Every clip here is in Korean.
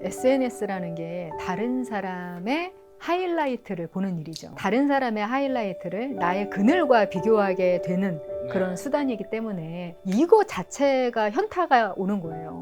SNS라는 게 다른 사람의 하이라이트를 보는 일이죠. 다른 사람의 하이라이트를 나의 그늘과 비교하게 되는 그런 수단이기 때문에 이거 자체가 현타가 오는 거예요.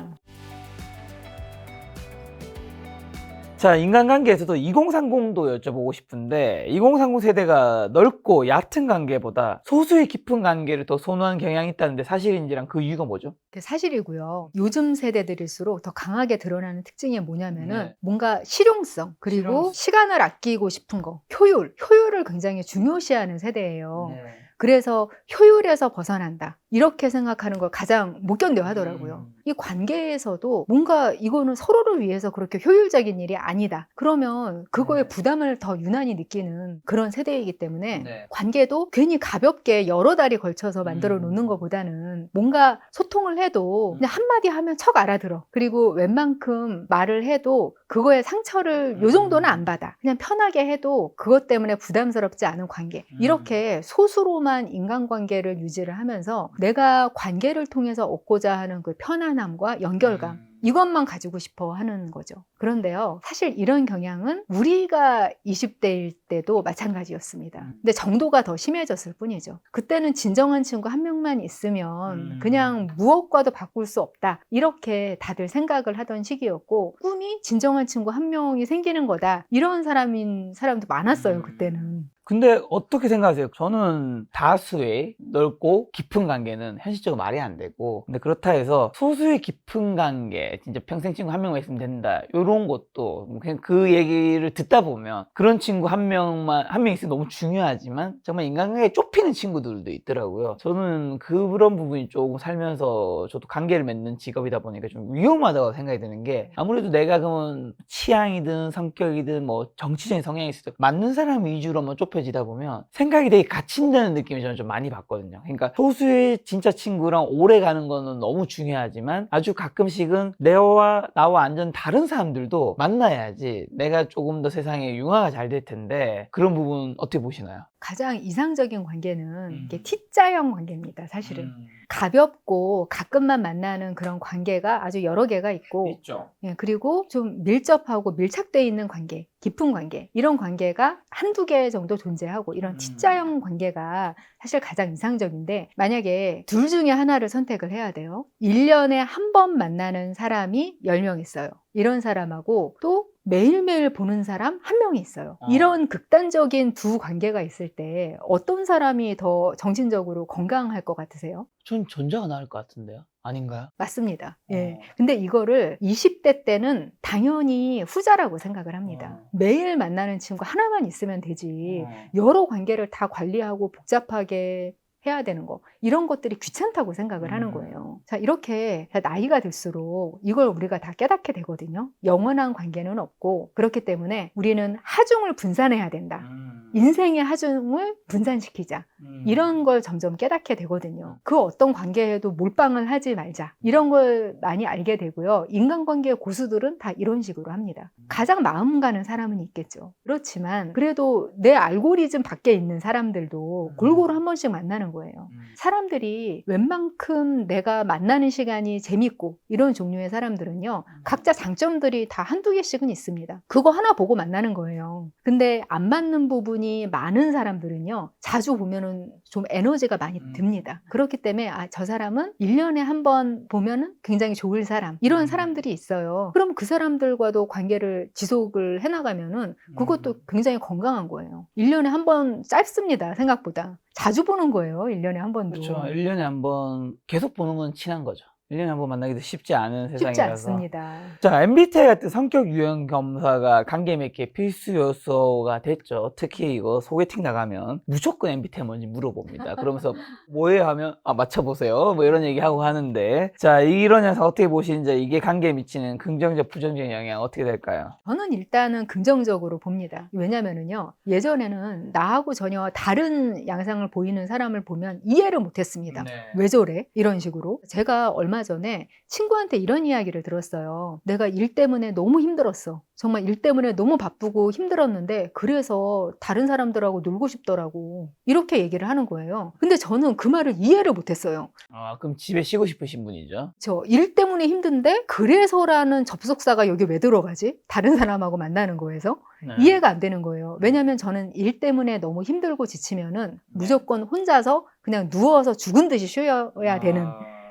자, 인간관계에서도 2030도 여쭤보고 싶은데 2030 세대가 넓고 얕은 관계보다 소수의 깊은 관계를 더 선호하는 경향이 있다는데 사실인지랑 그 이유가 뭐죠? 그게 사실이고요. 요즘 세대들일수록 더 강하게 드러나는 특징이 뭐냐면은 뭔가 실용성 그리고 시간을 아끼고 싶은 거, 효율을 굉장히 중요시하는 세대예요. 그래서 효율에서 벗어난다 이렇게 생각하는 걸 가장 못 견뎌 하더라고요. 이 관계에서도 뭔가 이거는 서로를 위해서 그렇게 효율적인 일이 아니다 그러면 그거에 부담을 더 유난히 느끼는 그런 세대이기 때문에 관계도 괜히 가볍게 여러 달이 걸쳐서 만들어 놓는 것보다는 뭔가 소통을 해도 그냥 한마디 하면 척 알아들어. 그리고 웬만큼 말을 해도 그거에 상처를 요 정도는 안 받아. 그냥 편하게 해도 그것 때문에 부담스럽지 않은 관계. 이렇게 소수로만 인간관계를 유지를 하면서 내가 관계를 통해서 얻고자 하는 그 편안함과 연결감 이것만 가지고 싶어 하는 거죠. 그런데요, 사실 이런 경향은 우리가 20대일 때도 마찬가지였습니다. 근데 정도가 더 심해졌을 뿐이죠. 그때는 진정한 친구 한 명만 있으면 그냥 무엇과도 바꿀 수 없다 이렇게 다들 생각을 하던 시기였고, 꿈이 진정한 친구 한 명이 생기는 거다 이런 사람도 많았어요. 그때는. 근데 어떻게 생각하세요? 저는 다수의 넓고 깊은 관계는 현실적으로 말이 안 되고, 근데 그렇다 해서 소수의 깊은 관계, 진짜 평생 친구 한 명만 있으면 된다 이런 것도 그냥 그 얘기를 듣다 보면 그런 친구 한 명 있으면 너무 중요하지만 정말 인간관계에 좁히는 친구들도 있더라고요. 저는 그런 부분이 조금 살면서 저도 관계를 맺는 직업이다 보니까 좀 위험하다고 생각이 드는 게, 아무래도 내가 그러면 취향이든 성격이든 뭐 정치적인 성향이 있을 때 맞는 사람 위주로만 좁혀지다 보면 생각이 되게 갇힌다는 느낌이 저는 좀 많이 받거든요. 그러니까 소수의 진짜 친구랑 오래 가는 거는 너무 중요하지만 아주 가끔씩은 나와 완전 다른 사람들도 만나야지 내가 조금 더 세상에 융화가 잘 될 텐데, 그런 부분 어떻게 보시나요? 가장 이상적인 관계는 이게 T자형 관계입니다. 사실은 가볍고 가끔만 만나는 그런 관계가 아주 여러 개가 있고, 있죠. 그리고 좀 밀접하고 밀착되어 있는 관계, 깊은 관계, 이런 관계가 한두 개 정도 존재하고, 이런 T자형 관계가 사실 가장 이상적인데, 만약에 둘 중에 하나를 선택을 해야 돼요. 1년에 한 번 만나는 사람이 10명 있어요. 이런 사람하고 또 매일매일 보는 사람 한 명이 있어요. 이런 극단적인 두 관계가 있을 때 어떤 사람이 더 정신적으로 건강할 것 같으세요? 전 전자가 나을 것 같은데요? 아닌가요? 맞습니다. 예. 근데 이거를 20대 때는 당연히 후자라고 생각을 합니다. 매일 만나는 친구 하나만 있으면 되지. 여러 관계를 다 관리하고 복잡하게 해야 되는 거, 이런 것들이 귀찮다고 생각을 하는 거예요. 자, 이렇게 나이가 들수록 이걸 우리가 다 깨닫게 되거든요. 영원한 관계는 없고, 그렇기 때문에 우리는 하중을 분산해야 된다. 인생의 하중을 분산시키자. 이런 걸 점점 깨닫게 되거든요. 그 어떤 관계에도 몰빵을 하지 말자. 이런 걸 많이 알게 되고요. 인간관계의 고수들은 다 이런 식으로 합니다. 가장 마음 가는 사람은 있겠죠. 그렇지만 그래도 내 알고리즘 밖에 있는 사람들도 골고루 한 번씩 만나는 거예요. 사람들이 웬만큼 내가 만나는 시간이 재밌고 이런 종류의 사람들은요, 각자 장점들이 다 한두 개씩은 있습니다. 그거 하나 보고 만나는 거예요. 근데 안 맞는 부분이 많은 사람들은요, 자주 보면은 좀 에너지가 많이 듭니다. 그렇기 때문에 저 사람은 1년에 한 번 보면은 굉장히 좋을 사람, 이런 사람들이 있어요. 그럼 그 사람들과도 관계를 지속을 해나가면은 그것도 굉장히 건강한 거예요. 1년에 한 번 짧습니다. 생각보다 자주 보는 거예요. 1년에 한 번도. 그렇죠. 1년에 한 번 계속 보는 건 친한 거죠. 1년에 한 번 만나기도 쉽지 않은 쉽지 세상이라서. 않습니다. 자, MBTI 같은 성격 유형 검사가 관계 맺기에 필수 요소가 됐죠. 특히 이거 소개팅 나가면 무조건 MBTI 뭔지 물어봅니다. 그러면서 뭐예요 하면 맞춰보세요. 뭐 이런 얘기하고 하는데, 자, 이런 현상 어떻게 보시는지, 이게 관계에 미치는 긍정적 부정적 영향 어떻게 될까요? 저는 일단은 긍정적으로 봅니다. 왜냐면은요, 예전에는 나하고 전혀 다른 양상을 보이는 사람을 보면 이해를 못했습니다. 왜 저래? 이런 식으로. 제가 얼마 얼마 전에 친구한테 이런 이야기를 들었어요. 내가 일 때문에 너무 힘들었어. 정말 일 때문에 너무 바쁘고 힘들었는데 그래서 다른 사람들하고 놀고 싶더라고. 이렇게 얘기를 하는 거예요. 근데 저는 그 말을 이해를 못했어요. 아, 그럼 집에 쉬고 싶으신 분이죠? 저 일 때문에 힘든데 그래서라는 접속사가 여기 왜 들어가지? 다른 사람하고 만나는 거에서? 네. 이해가 안 되는 거예요. 왜냐하면 저는 일 때문에 너무 힘들고 지치면은 무조건 혼자서 그냥 누워서 죽은 듯이 쉬어야 되는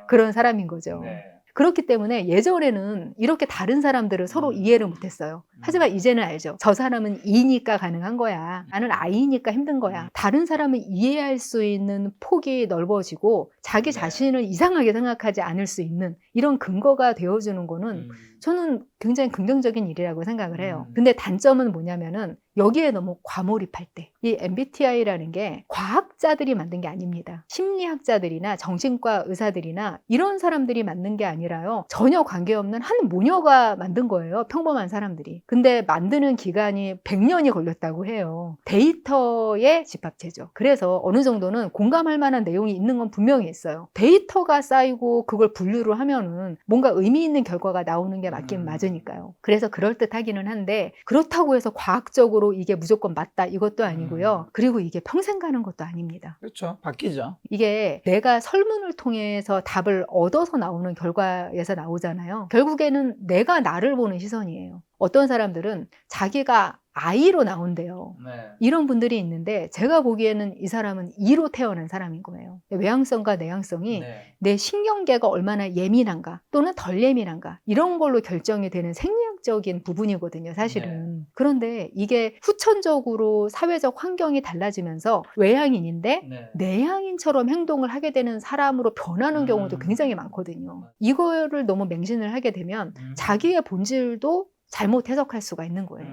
그런 사람인 거죠. 네. 그렇기 때문에 예전에는 이렇게 다른 사람들을 서로 이해를 못했어요. 하지만 이제는 알죠. 저 사람은 E니까 가능한 거야. 나는 I니까 힘든 거야. 다른 사람을 이해할 수 있는 폭이 넓어지고 자기 자신을 이상하게 생각하지 않을 수 있는 이런 근거가 되어주는 거는 저는 굉장히 긍정적인 일이라고 생각을 해요. 근데 단점은 뭐냐면은 여기에 너무 과몰입할 때. 이 MBTI라는 게 과학자들이 만든 게 아닙니다. 심리학자들이나 정신과 의사들이나 이런 사람들이 만든 게 아니라요. 전혀 관계없는 한 모녀가 만든 거예요. 평범한 사람들이. 근데 만드는 기간이 100년이 걸렸다고 해요. 데이터의 집합체죠. 그래서 어느 정도는 공감할 만한 내용이 있는 건 분명히 있어요. 데이터가 쌓이고 그걸 분류를 하면은 뭔가 의미 있는 결과가 나오는 게 맞긴 맞으니까요. 그래서 그럴듯하기는 한데 그렇다고 해서 과학적으로 이게 무조건 맞다 이것도 아니고요. 그리고 이게 평생 가는 것도 아닙니다. 그렇죠. 바뀌죠. 이게 내가 설문을 통해서 답을 얻어서 나오는 결과에서 나오잖아요. 결국에는 내가 나를 보는 시선이에요. 어떤 사람들은 자기가 I로 나온대요. 네. 이런 분들이 있는데 제가 보기에는 이 사람은 E로 태어난 사람인 거예요. 외향성과 내향성이 내 신경계가 얼마나 예민한가 또는 덜 예민한가 이런 걸로 결정이 되는 생리학적인 부분이거든요, 사실은. 그런데 이게 후천적으로 사회적 환경이 달라지면서 외향인인데 내향인처럼 행동을 하게 되는 사람으로 변하는 경우도 굉장히 많거든요. 이거를 너무 맹신을 하게 되면 자기의 본질도 잘못 해석할 수가 있는 거예요.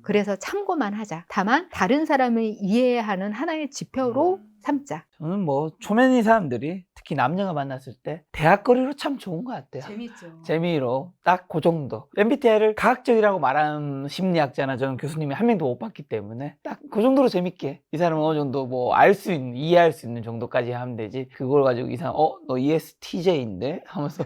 그래서 참고만 하자. 다만 다른 사람을 이해하는 하나의 지표로 삼자. 저는 뭐 초면인 사람들이 특히 남녀가 만났을 때 대학거리로 참 좋은 것 같아요. 재밌죠. 재미로 딱 그 정도. MBTI를 과학적이라고 말하는 심리학자나 저는 교수님이 한 명도 못 봤기 때문에 딱 그 정도로 재밌게 이 사람은 어느 정도 뭐 알 수 있는, 이해할 수 있는 정도까지 하면 되지. 그걸 가지고 이 사람 너 ESTJ인데? 하면서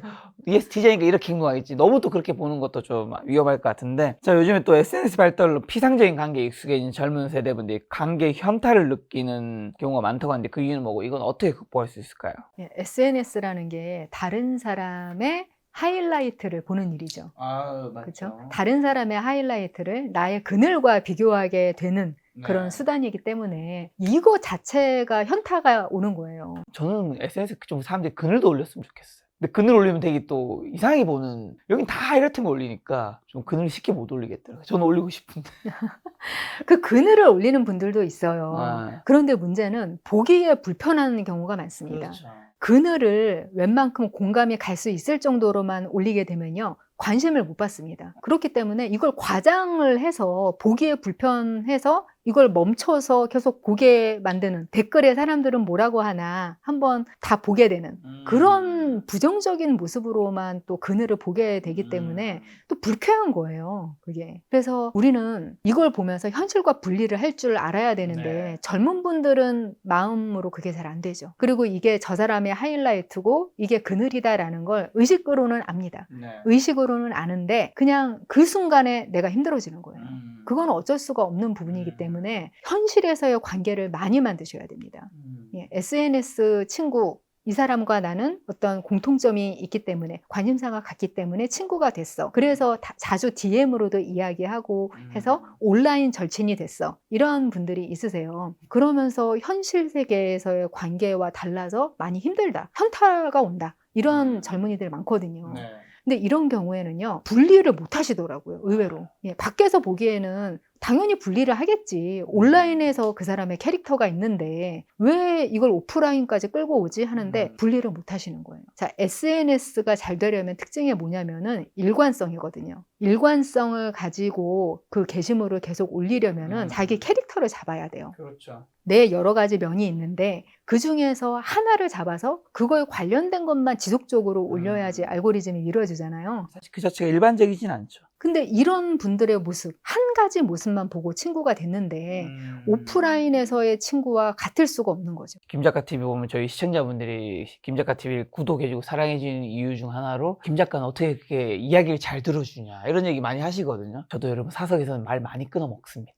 ESTJ니까 이렇게 행동하겠지. 너무 또 그렇게 보는 것도 좀 위험할 것 같은데. 자, 요즘에 또 SNS 발달로 피상적인 관계에 익숙해진 젊은 세대분들이 관계 현타를 느끼는 경우가 많다고 하는데 그 이유는 뭐고 이건 어떻게 극복할 수 있을까요? SNS라는 게 다른 사람의 하이라이트를 보는 일이죠. 아, 맞죠. 그렇죠? 다른 사람의 하이라이트를 나의 그늘과 비교하게 되는 그런 수단이기 때문에 이거 자체가 현타가 오는 거예요. 저는 SNS 좀 사람들이 그늘도 올렸으면 좋겠어요. 근데 그늘 올리면 되게 또 이상하게 보는, 여긴 다 하이라이트 거 올리니까 좀 그늘 쉽게 못 올리겠더라고요. 저는 올리고 싶은데. 그 그늘을 올리는 분들도 있어요. 아. 그런데 문제는 보기에 불편한 경우가 많습니다. 그렇죠. 그늘을 웬만큼 공감이 갈 수 있을 정도로만 올리게 되면요. 관심을 못 받습니다. 그렇기 때문에 이걸 과장을 해서 보기에 불편해서 이걸 멈춰서 계속 보게 만드는, 댓글에 사람들은 뭐라고 하나 한번 다 보게 되는 그런 부정적인 모습으로만 또 그늘을 보게 되기 때문에 또 불쾌한 거예요, 그게. 그래서 우리는 이걸 보면서 현실과 분리를 할 줄 알아야 되는데 젊은 분들은 마음으로 그게 잘 안 되죠. 그리고 이게 저 사람의 하이라이트고 이게 그늘이다라는 걸 의식으로는 압니다. 의식으로는 아는데 그냥 그 순간에 내가 힘들어지는 거예요. 그건 어쩔 수가 없는 부분이기 때문에 현실에서의 관계를 많이 만드셔야 됩니다. SNS 친구, 이 사람과 나는 어떤 공통점이 있기 때문에 관심사가 같기 때문에 친구가 됐어. 그래서 자주 DM으로도 이야기하고 해서 온라인 절친이 됐어. 이런 분들이 있으세요. 그러면서 현실 세계에서의 관계와 달라서 많이 힘들다. 현타가 온다. 이런 젊은이들 많거든요. 근데 이런 경우에는요, 분리를 못 하시더라고요, 의외로. 밖에서 보기에는 당연히 분리를 하겠지. 온라인에서 그 사람의 캐릭터가 있는데 왜 이걸 오프라인까지 끌고 오지 하는데 분리를 못 하시는 거예요. 자, SNS가 잘 되려면 특징이 뭐냐면은 일관성이거든요. 일관성을 가지고 그 게시물을 계속 올리려면은 자기 캐릭터를 잡아야 돼요. 그렇죠. 내 여러 가지 면이 있는데 그 중에서 하나를 잡아서 그거에 관련된 것만 지속적으로 올려야지 알고리즘이 밀어주잖아요. 사실 그 자체가 일반적이진 않죠. 근데 이런 분들의 모습, 한 가지 모습만 보고 친구가 됐는데 오프라인에서의 친구와 같을 수가 없는 거죠. 김작가 TV 보면 저희 시청자분들이 김작가 TV를 구독해주고 사랑해주는 이유 중 하나로 김작가는 어떻게 그렇게 이야기를 잘 들어주냐 이런 얘기 많이 하시거든요. 저도 여러분 사석에서는 말 많이 끊어 먹습니다.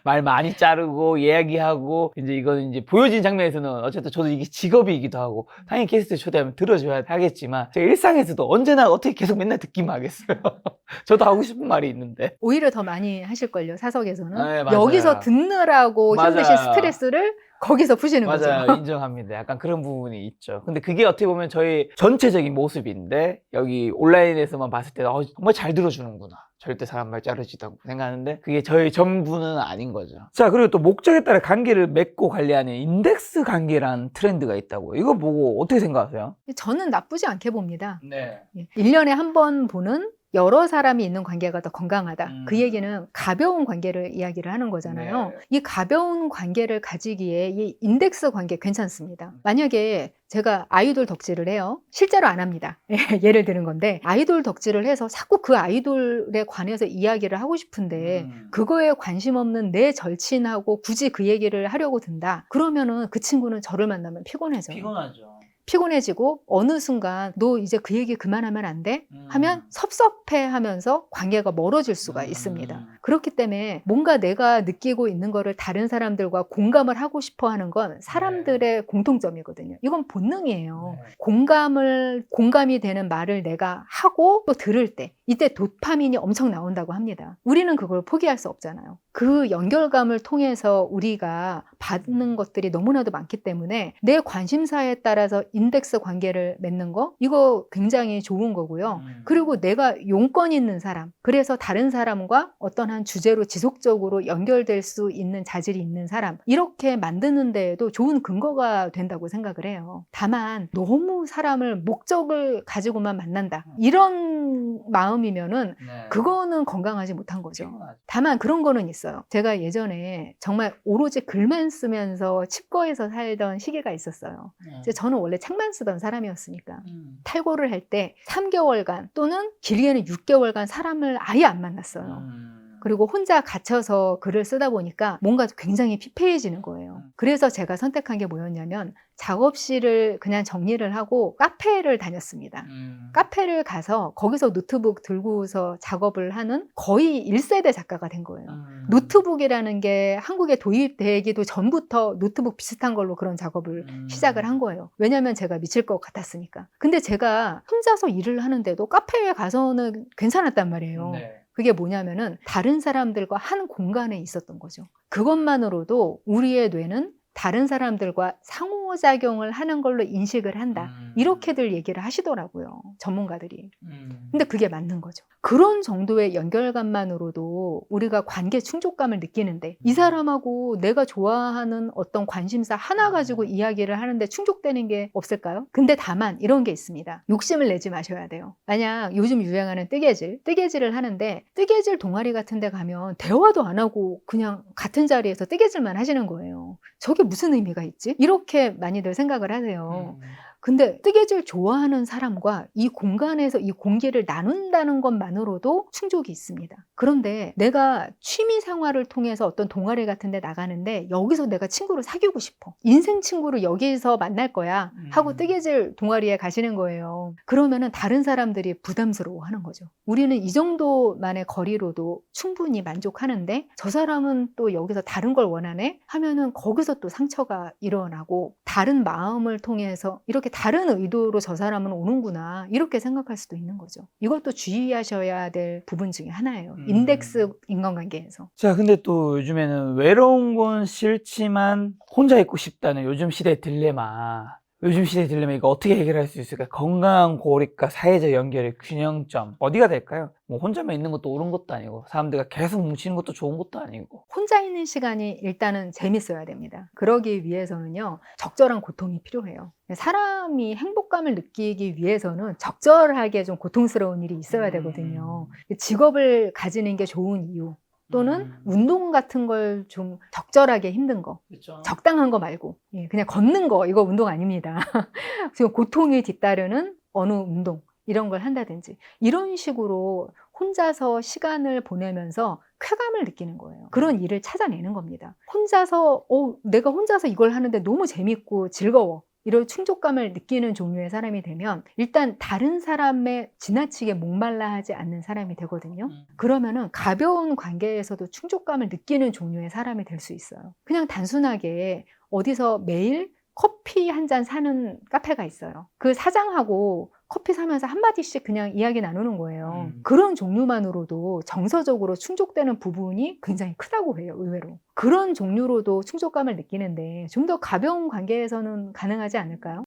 말 많이 자르고 이야기하고 이제 이거는 이제 보여진 장면에서는 어쨌든 저도 이게 직업이기도 하고 당연히 게스트 초대하면 들어줘야 하겠지만 제가 일상에서도 언제나 어떻게 계속 맨날 듣기만 하겠어요. 저도 하고 싶은 말이 있는데 오히려 더 많이 하실걸요, 사석에서는. 네, 맞아요. 여기서 듣느라고 맞아요. 힘드신 스트레스를 거기서 푸시는 맞아요. 거죠. 인정합니다. 약간 그런 부분이 있죠. 근데 그게 어떻게 보면 저희 전체적인 모습인데 여기 온라인에서만 봤을 때 정말 잘 들어주는구나. 절대 사람 말 자르지도 않고 생각하는데 그게 저희 전부는 아닌 거죠. 자, 그리고 또 목적에 따라 관계를 맺고 관리하는 인덱스 관계라는 트렌드가 있다고. 이거 보고 어떻게 생각하세요? 저는 나쁘지 않게 봅니다. 네. 1년에 한 번 보는 여러 사람이 있는 관계가 더 건강하다. 그 얘기는 가벼운 관계를 이야기를 하는 거잖아요. 네. 이 가벼운 관계를 가지기에 이 인덱스 관계 괜찮습니다. 만약에 제가 아이돌 덕질을 해요. 실제로 안 합니다. 예를 드는 건데 아이돌 덕질을 해서 자꾸 그 아이돌에 관해서 이야기를 하고 싶은데 그거에 관심 없는 내 절친하고 굳이 그 얘기를 하려고 든다. 그러면은 그 친구는 저를 만나면 피곤해져요. 피곤하죠. 피곤해지고 어느 순간 너 이제 그 얘기 그만하면 안 돼? 하면 섭섭해하면서 관계가 멀어질 수가 있습니다. 그렇기 때문에 뭔가 내가 느끼고 있는 거를 다른 사람들과 공감을 하고 싶어 하는 건 사람들의 공통점이거든요. 이건 본능이에요. 공감이 되는 말을 내가 하고 또 들을 때 이때 도파민이 엄청 나온다고 합니다. 우리는 그걸 포기할 수 없잖아요. 그 연결감을 통해서 우리가 받는 것들이 너무나도 많기 때문에 내 관심사에 따라서 인덱스 관계를 맺는 거 이거 굉장히 좋은 거고요. 그리고 내가 용건 있는 사람, 그래서 다른 사람과 어떤 한 주제로 지속적으로 연결될 수 있는 자질이 있는 사람, 이렇게 만드는 데에도 좋은 근거가 된다고 생각을 해요. 다만 너무 사람을 목적을 가지고만 만난다, 이런 마음이면은 그거는 건강하지 못한 거죠. 다만 그런 거는 있어요. 제가 예전에 정말 오로지 글만 쓰면서 칩거에서 살던 시기가 있었어요. 저는 원래 책만 쓰던 사람이었으니까 탈고를 할 때 3개월간 또는 길게는 6개월간 사람을 아예 안 만났어요. 그리고 혼자 갇혀서 글을 쓰다 보니까 뭔가 굉장히 피폐해지는 거예요. 그래서 제가 선택한 게 뭐였냐면 작업실을 그냥 정리를 하고 카페를 다녔습니다. 카페를 가서 거기서 노트북 들고서 작업을 하는 거의 1세대 작가가 된 거예요. 노트북이라는 게 한국에 도입되기도 전부터 노트북 비슷한 걸로 그런 작업을 시작을 한 거예요. 왜냐하면 제가 미칠 것 같았으니까. 근데 제가 혼자서 일을 하는데도 카페에 가서는 괜찮았단 말이에요. 그게 뭐냐면은 다른 사람들과 한 공간에 있었던 거죠. 그것만으로도 우리의 뇌는 다른 사람들과 상호작용을 하는 걸로 인식을 한다. 이렇게들 얘기를 하시더라고요, 전문가들이. 근데 그게 맞는 거죠. 그런 정도의 연결감만으로도 우리가 관계 충족감을 느끼는데 이 사람하고 내가 좋아하는 어떤 관심사 하나 가지고 이야기를 하는데 충족되는 게 없을까요? 근데 다만 이런 게 있습니다. 욕심을 내지 마셔야 돼요. 만약 요즘 유행하는 뜨개질을 하는데 뜨개질 동아리 같은 데 가면 대화도 안 하고 그냥 같은 자리에서 뜨개질만 하시는 거예요. 저게 무슨 의미가 있지? 이렇게 많이들 생각을 하세요. 근데 뜨개질 좋아하는 사람과 이 공간에서 이 공기를 나눈다는 것만으로도 충족이 있습니다. 그런데 내가 취미 생활을 통해서 어떤 동아리 같은 데 나가는데 여기서 내가 친구를 사귀고 싶어. 인생 친구를 여기서 만날 거야 하고 뜨개질 동아리에 가시는 거예요. 그러면은 다른 사람들이 부담스러워 하는 거죠. 우리는 이 정도만의 거리로도 충분히 만족하는데 저 사람은 또 여기서 다른 걸 원하네 하면은 거기서 또 상처가 일어나고 다른 마음을 통해서 이렇게 다른 의도로 저 사람은 오는구나 이렇게 생각할 수도 있는 거죠. 이것도 주의하셔야 될 부분 중에 하나예요. 인덱스 인간관계에서. 자, 근데 또 요즘에는 외로운 건 싫지만 혼자 있고 싶다는 요즘 시대의 딜레마 이거 어떻게 해결할 수 있을까? 건강한 고립과 사회적 연결의 균형점 어디가 될까요? 뭐 혼자만 있는 것도 옳은 것도 아니고 사람들과 계속 뭉치는 것도 좋은 것도 아니고. 혼자 있는 시간이 일단은 재밌어야 됩니다. 그러기 위해서는요, 적절한 고통이 필요해요. 사람이 행복감을 느끼기 위해서는 적절하게 좀 고통스러운 일이 있어야 되거든요. 직업을 가지는 게 좋은 이유 또는 운동 같은 걸 좀 적절하게 힘든 거, 그렇죠. 적당한 거 말고 그냥 걷는 거, 이거 운동 아닙니다. 지금 고통이 뒤따르는 어느 운동, 이런 걸 한다든지 이런 식으로 혼자서 시간을 보내면서 쾌감을 느끼는 거예요. 그런 일을 찾아내는 겁니다. 혼자서 내가 혼자서 이걸 하는데 너무 재밌고 즐거워. 이런 충족감을 느끼는 종류의 사람이 되면 일단 다른 사람에 지나치게 목말라 하지 않는 사람이 되거든요. 그러면은 가벼운 관계에서도 충족감을 느끼는 종류의 사람이 될 수 있어요. 그냥 단순하게 어디서 매일 커피 한 잔 사는 카페가 있어요. 그 사장하고 커피 사면서 한마디씩 그냥 이야기 나누는 거예요. 그런 종류만으로도 정서적으로 충족되는 부분이 굉장히 크다고 해요, 의외로. 그런 종류로도 충족감을 느끼는데 좀 더 가벼운 관계에서는 가능하지 않을까요?